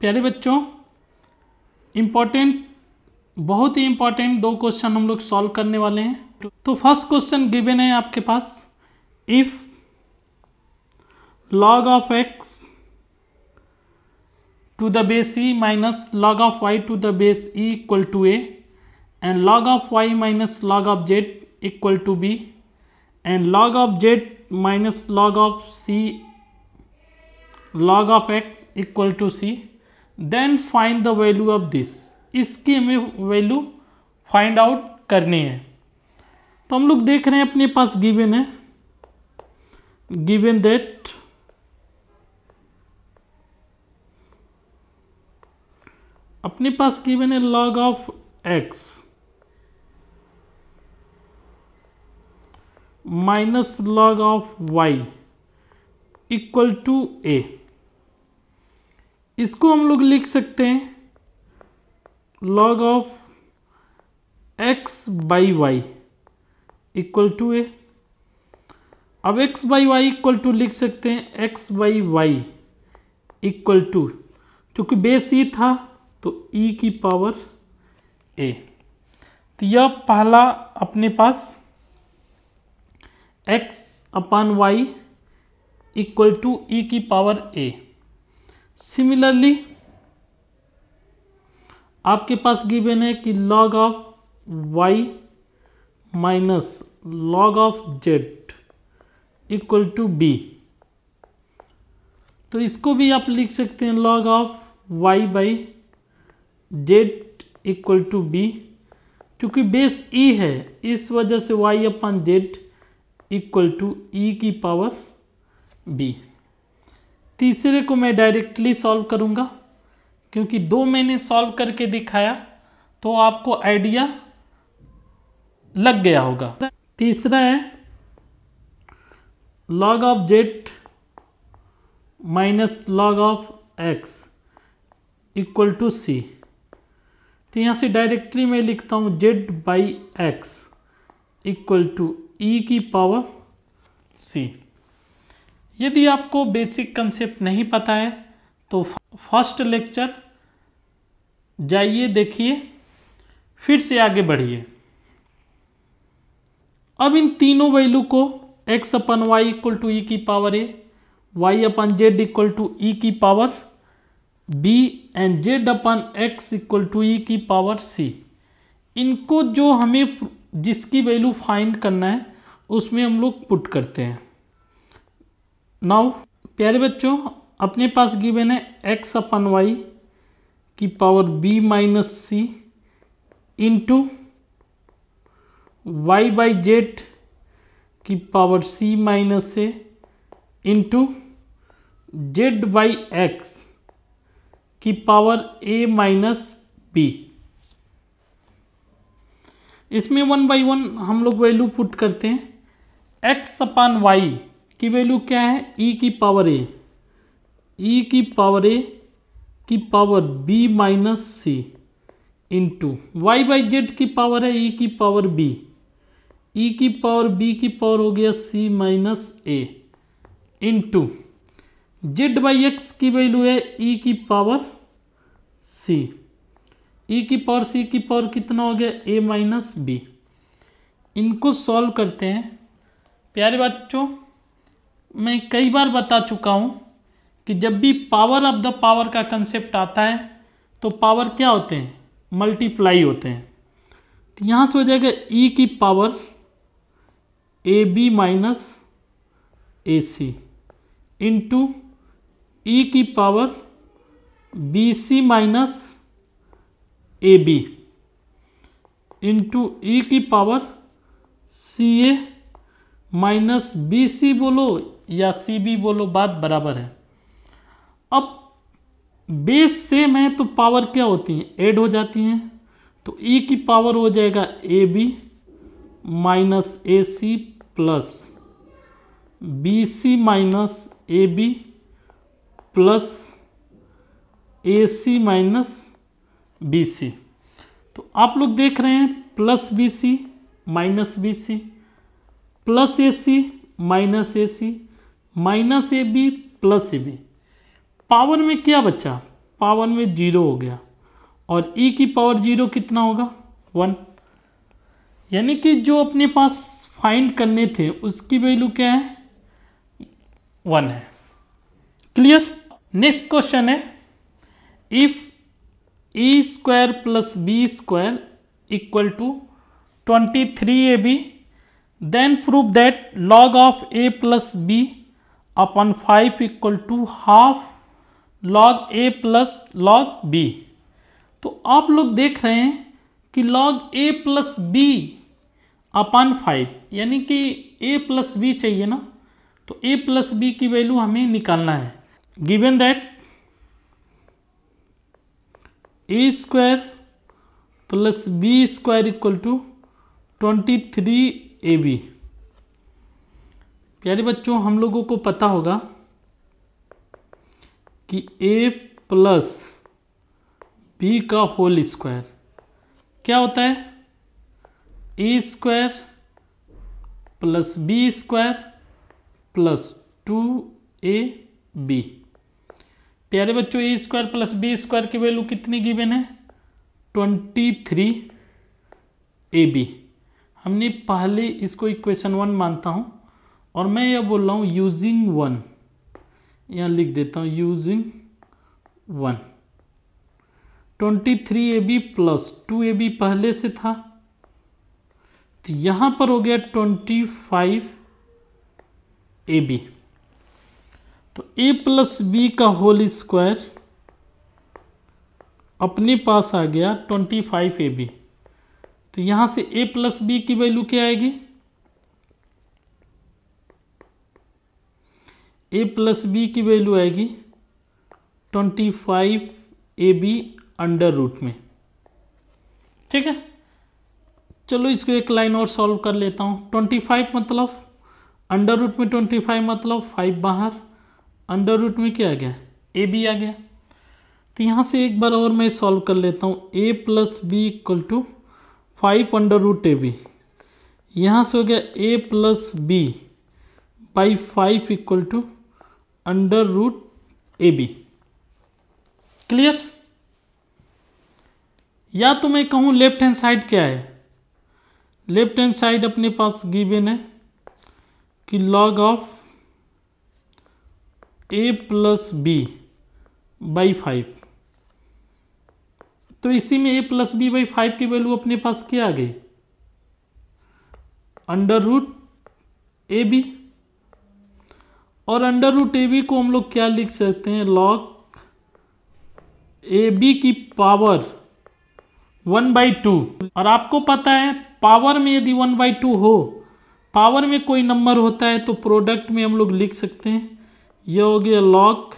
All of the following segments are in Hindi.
प्यारे बच्चों, इम्पोर्टेंट, बहुत ही इम्पोर्टेंट 2 क्वेश्चन हम लोग सॉल्व करने वाले हैं। तो फर्स्ट क्वेश्चन गिवन है आपके पास, if log of x to the base e minus log of y to the base e equal to a and log of y minus log of z equal to b and log of z minus log of c log of x equal to c, then find the value of this। इसकी हमें वैल्यू फाइंड आउट करनी है। तो हम लोग देख रहे हैं अपने पास गिवन है, गिवन दैट अपने पास गिवन है log of x minus log of y equal to a। इसको हम लोग लिख सकते हैं log of x by y equal to a। अब x by y equal to लिख सकते हैं x by y equal to, क्योंकि बेस e था तो e की पावर a। तो यह पहला अपने पास x upon y equal to e की पावर a। सिमिलरली आपके पास गिवन है कि log of y minus log of z equal to b। तो इसको भी आप लिख सकते हैं log of y by z equal to b, क्योंकि बेस e है इस वजह से y upon z equal to e की पावर b। तीसरे को मैं डायरेक्टली सॉल्व करूंगा, क्योंकि 2 मैंने सॉल्व करके दिखाया तो आपको आइडिया लग गया होगा। तीसरा है log of z minus log of x equal to c। तो यहाँ से डायरेक्टली मैं लिखता हूँ z by x equal to e की पावर c। यदि आपको बेसिक कंसेप्ट नहीं पता है तो फर्स्ट लेक्चर जाइए, देखिए, फिर से आगे बढ़िए। अब इन तीनों वैल्यू को x upon y equal to e की power a, y upon z equal to e की power b and z upon x equal to e की पावर c, इनको जो हमें जिसकी वैल्यू फाइंड करना है उसमें हम लोग पुट करते हैं। नाउ प्यारे बच्चों, अपने पास गिवन है x अपन वाई की power b minus c into y by z की power c minus a into z by x की पावर a माइनस b। इसमें 1 बाई 1 हम लोग वैल्यू पुट करते हैं। x अपान वाई की वैल्यू क्या है, e की पावर a, e की पावर a की power b minus c into y by z की पावर है e की पावर b, e की पावर b की पावर हो गया c minus a into z by x की वैल्यू है e की पावर c, e की पावर c की पावर कितना हो गया a माइनस b। इनको सॉल्व करते हैं। प्यारे बच्चों, मैं कई बार बता चुका हूँ कि जब भी पावर ऑफ द पावर का कंसेप्ट आता है तो पावर क्या होते हैं, मल्टीप्लाई होते हैं। तो यहाँ से हो जाएगा e की power a b minus a c into e की power b c minus a b into e की power c a minus b c बोलो या सी बी बोलो, बात बराबर है। अब बेस सेम है तो पावर क्या होती है, ऐड हो जाती हैं। तो ई की पावर हो जाएगा a b minus a c plus b c minus a b plus a c minus b c. तो आप लोग देख रहे हैं plus b c minus b c plus a c minus a c minus a b plus a b. Power में क्या बचा, पावर में 0 हो गया, और e की पावर 0 कितना होगा 1। यानी कि जो अपने पास फाइंड करने थे उसकी वैल्यू क्या है 1 है। क्लियर। नेक्स्ट क्वेश्चन है, if a square plus b square equal to 23ab, then prove that log of a plus b upon 5 equal to half log a plus log b। तो आप लोग देख रहे हैं कि log a plus b upon 5, यानी कि a प्लस बी चाहिए ना, तो a प्लस बी की वैल्यू हमें निकालना है। Given that a square plus b square equal to 23ab। प्यारे बच्चों, हम लोगों को पता होगा कि a प्लस बी का होल स्क्वायर क्या होता है, a square plus b square plus 2ab। प्यारे बच्चों, a square plus b square की वैल्यू कितनी गिवन है 23ab। हमने पहले इसको इक्वेशन 1 मानता हूं, और मैं यह बोल रहा हूं यूजिंग 1, यहां लिख देता हूं यूजिंग 1। 23ab प्लस 2ab पहले से था, तो यहां पर हो गया 25ab। तो a प्लस बी का होल स्क्वायर अपने पास आ गया 25ab। तो यहां से a प्लस बी की वैल्यू क्या आएगी, a प्लस बी की वैल्यू आएगी 25ab अंडर रूट में। ठीक है, चलो इसको एक लाइन और सॉल्व कर लेता हूँ। 25 मतलब अंडर रूट में 25 मतलब 5 बाहर, अंडर रूट में क्या आ गया ए बी आ गया। तो यहाँ से एक बार और मैं सॉल्व कर लेता हूँ। a plus b equal to 5 under root a b, यहाँ से हो गया a plus b by 5 equal to under root a b. Clear. या तो मैं कहूँ लेफ्ट हैंड साइड क्या है, लेफ्ट हैंड साइड अपने पास गिवन है कि log of a plus b by 5। तो इसी में a प्लस बी बाई 5 की वैल्यू अपने पास क्या आ गई अंडर रूट ए बी। और अंडर रूट ए बी को हम लोग क्या लिख सकते हैं, log ए बी की पावर 1/2। और आपको पता है पावर में यदि 1/2 हो, पावर में कोई नंबर होता है तो प्रोडक्ट में हम लोग लिख सकते हैं, यह हो गया log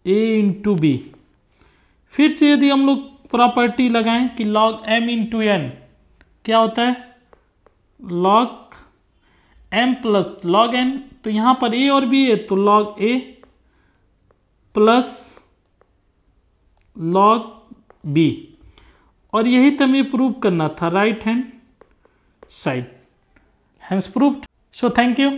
a इंटू बी। फिर से यदि हम लोग प्रॉपर्टी लगाएं कि log m इंटू n क्या होता है, log m plus log n। तो यहाँ पर a और b है तो log a plus log b, और यही तो हमें प्रूव करना था right hand side. Hence proved. So thank you.